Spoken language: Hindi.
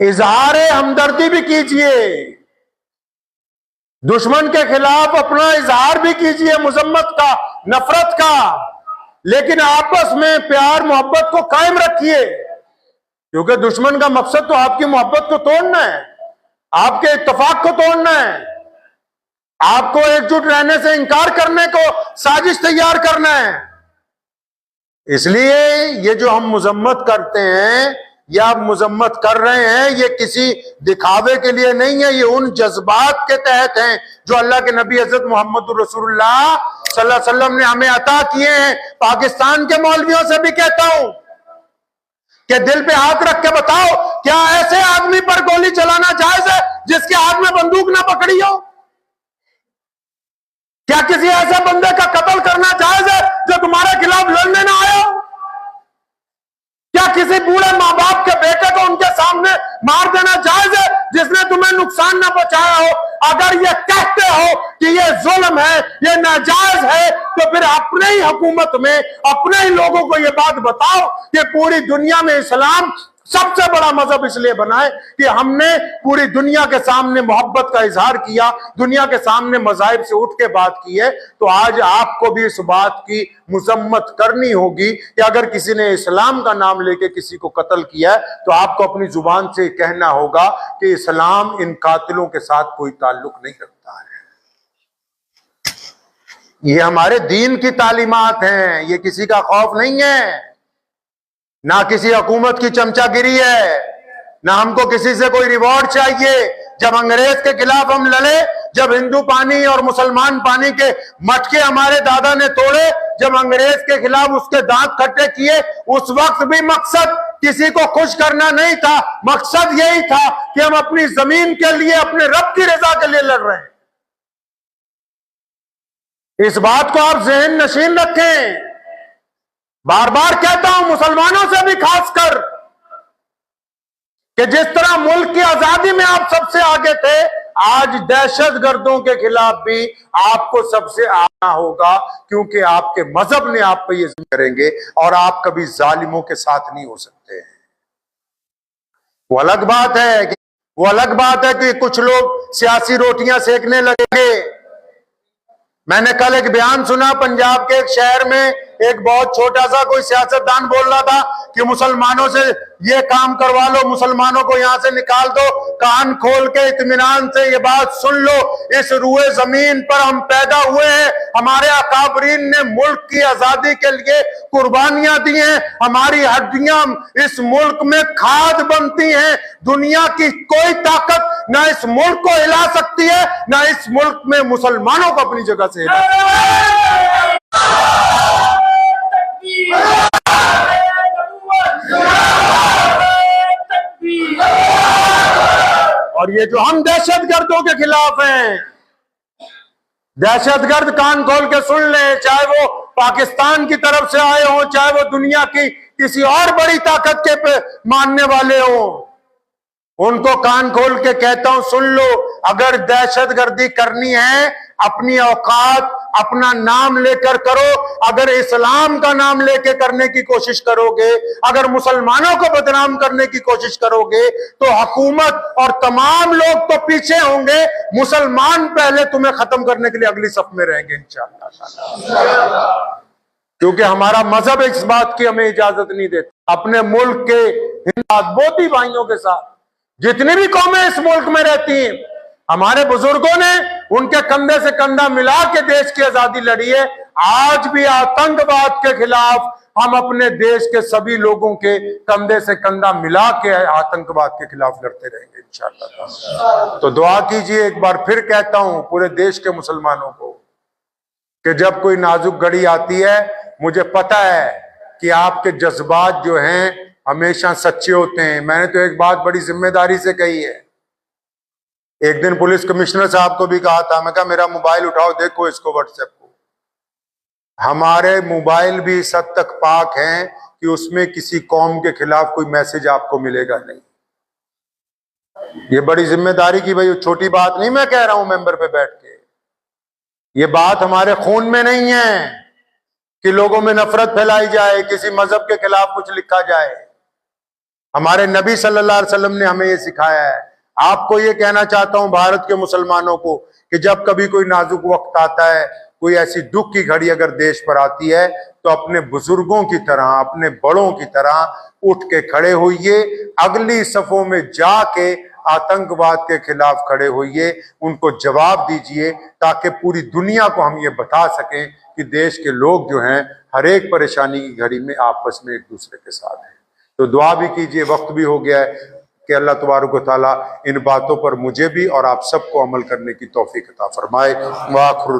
इजहार हमदर्दी भी कीजिए, दुश्मन के खिलाफ अपना इजहार भी कीजिए, मुजम्मत का, नफरत का, लेकिन आपस में प्यार मोहब्बत को कायम रखिए, क्योंकि दुश्मन का मकसद तो आपकी मोहब्बत को तोड़ना है, आपके इत्तेफाक को तोड़ना है, आपको एकजुट रहने से इंकार करने को साजिश तैयार करना है। इसलिए ये जो हम मुजम्मत करते हैं या आप मुजम्मत कर रहे हैं, ये किसी दिखावे के लिए नहीं है, ये उन जज्बात के तहत हैं जो अल्लाह के नबी हजरत मोहम्मद रसूलुल्लाह सल्लल्लाहु अलैहि वसल्लम ने हमें अता किए हैं। पाकिस्तान के मौलवियों से भी कहता हूं कि दिल पे हाथ रख के बताओ, क्या ऐसे आदमी पर गोली चलाना जायज है जिसके हाथ में बंदूक ना पकड़ी हो? क्या किसी ऐसे बंदे का कत्ल करना जायज है जो तुम्हारे खिलाफ लड़ने ना आया? क्या किसी बूढ़े माँ बाप के बेटे को उनके सामने मार देना जायज है जिसने तुम्हें नुकसान ना पहुंचाया हो? अगर ये कहते हो कि ये जुल्म है, ये नाजायज है, तो फिर अपने ही हुकूमत में अपने ही लोगों को ये बात बताओ कि पूरी दुनिया में इस्लाम सबसे बड़ा मजहब इसलिए बनाए कि हमने पूरी दुनिया के सामने मोहब्बत का इजहार किया, दुनिया के सामने मज़ाहिब से उठ के बात की है। तो आज आपको भी इस बात की मुजम्मत करनी होगी कि अगर किसी ने इस्लाम का नाम लेके किसी को कत्ल किया है तो आपको अपनी जुबान से कहना होगा कि इस्लाम इन कातिलों के साथ कोई ताल्लुक नहीं रखता है। ये हमारे दीन की तालीमात हैं, ये किसी का खौफ नहीं है, ना किसी हुकूमत की चमचागिरी है, ना हमको किसी से कोई रिवॉर्ड चाहिए। जब अंग्रेज के खिलाफ हम लड़े, जब हिंदू पानी और मुसलमान पानी के मटके हमारे दादा ने तोड़े, जब अंग्रेज के खिलाफ उसके दांत खट्टे किए, उस वक्त भी मकसद किसी को खुश करना नहीं था, मकसद यही था कि हम अपनी जमीन के लिए, अपने रब की रजा के लिए लड़ रहे हैं। इस बात को आप ज़हन नशीन रखें। बार बार कहता हूं मुसलमानों से भी खासकर कि जिस तरह मुल्क की आजादी में आप सबसे आगे थे, आज दहशतगर्दों के खिलाफ भी आपको सबसे आना होगा, क्योंकि आपके मजहब ने आप पर ये करेंगे और आप कभी जालिमों के साथ नहीं हो सकते हैं। वो अलग बात है कि कुछ लोग सियासी रोटियां सेकने लगेंगे। मैंने कल एक बयान सुना, पंजाब के एक शहर में एक बहुत छोटा सा कोई सियासतदान बोल रहा था कि मुसलमानों से ये काम करवा लो, मुसलमानों को यहां से निकाल दो। कान खोल के इत्मीनान से ये बात सुन लो, इस रुए जमीन पर हम पैदा हुए हैं, हमारे अकाबरीन ने मुल्क की आजादी के लिए कुर्बानियां दी हैं, हमारी हड्डियां इस मुल्क में खाद बनती हैं। दुनिया की कोई ताकत ना इस मुल्क को हिला सकती है, ना इस मुल्क में मुसलमानों को अपनी जगह से हिला सकती है। और ये जो हम दहशतगर्दों के खिलाफ हैं, दहशतगर्द कान खोल के सुन ले, चाहे वो पाकिस्तान की तरफ से आए हो, चाहे वो दुनिया की किसी और बड़ी ताकत के मानने वाले हो, उनको कान खोल के कहता हूं सुन लो, अगर दहशतगर्दी करनी है अपनी औकात, अपना नाम लेकर करो। अगर इस्लाम का नाम लेके करने की कोशिश करोगे, अगर मुसलमानों को बदनाम करने की कोशिश करोगे, तो हुकूमत और तमाम लोग तो पीछे होंगे, मुसलमान पहले तुम्हें खत्म करने के लिए अगली सफ में रहेंगे इंशाअल्लाह। क्योंकि हमारा मजहब इस बात की हमें इजाजत नहीं देता। अपने मुल्क के बोधी भाइयों के साथ जितनी भी कौमें इस मुल्क में रहती हैं, हमारे बुजुर्गों ने उनके कंधे से कंधा मिला के देश की आजादी लड़ी है। आज भी आतंकवाद के खिलाफ हम अपने देश के सभी लोगों के कंधे से कंधा मिला के आतंकवाद के खिलाफ लड़ते रहेंगे इंशाअल्लाह। तो दुआ कीजिए, एक बार फिर कहता हूं पूरे देश के मुसलमानों को कि जब कोई नाजुक घड़ी आती है, मुझे पता है कि आपके जज्बात जो हैं हमेशा सच्चे होते हैं। मैंने तो एक बात बड़ी जिम्मेदारी से कही है, एक दिन पुलिस कमिश्नर साहब को भी कहा था, मैं कहा मेरा मोबाइल उठाओ, देखो इसको, व्हाट्सएप को। हमारे मोबाइल भी इस हद तक पाक हैं कि उसमें किसी कौम के खिलाफ कोई मैसेज आपको मिलेगा नहीं। ये बड़ी जिम्मेदारी की, भाई छोटी बात नहीं मैं कह रहा हूं मेंबर पे बैठ के। ये बात हमारे खून में नहीं है कि लोगों में नफरत फैलाई जाए, किसी मजहब के खिलाफ कुछ लिखा जाए। हमारे नबी सल्लल्लाहु अलैहि वसल्लम ने हमें ये सिखाया है। आपको ये कहना चाहता हूं भारत के मुसलमानों को कि जब कभी कोई नाजुक वक्त आता है, कोई ऐसी दुख की घड़ी अगर देश पर आती है, तो अपने बुजुर्गों की तरह, अपने बड़ों की तरह उठ के खड़े होइए, अगली सफों में जाके आतंकवाद के खिलाफ खड़े होइए, उनको जवाब दीजिए, ताकि पूरी दुनिया को हम ये बता सकें कि देश के लोग जो हैं हर एक परेशानी की घड़ी में आपस में एक दूसरे के साथ हैं। तो दुआ भी कीजिए, वक्त भी हो गया है कि अल्लाह तबारक व तआला इन बातों पर मुझे भी और आप सबको अमल करने की तौफीक अता फरमाए। वाखिर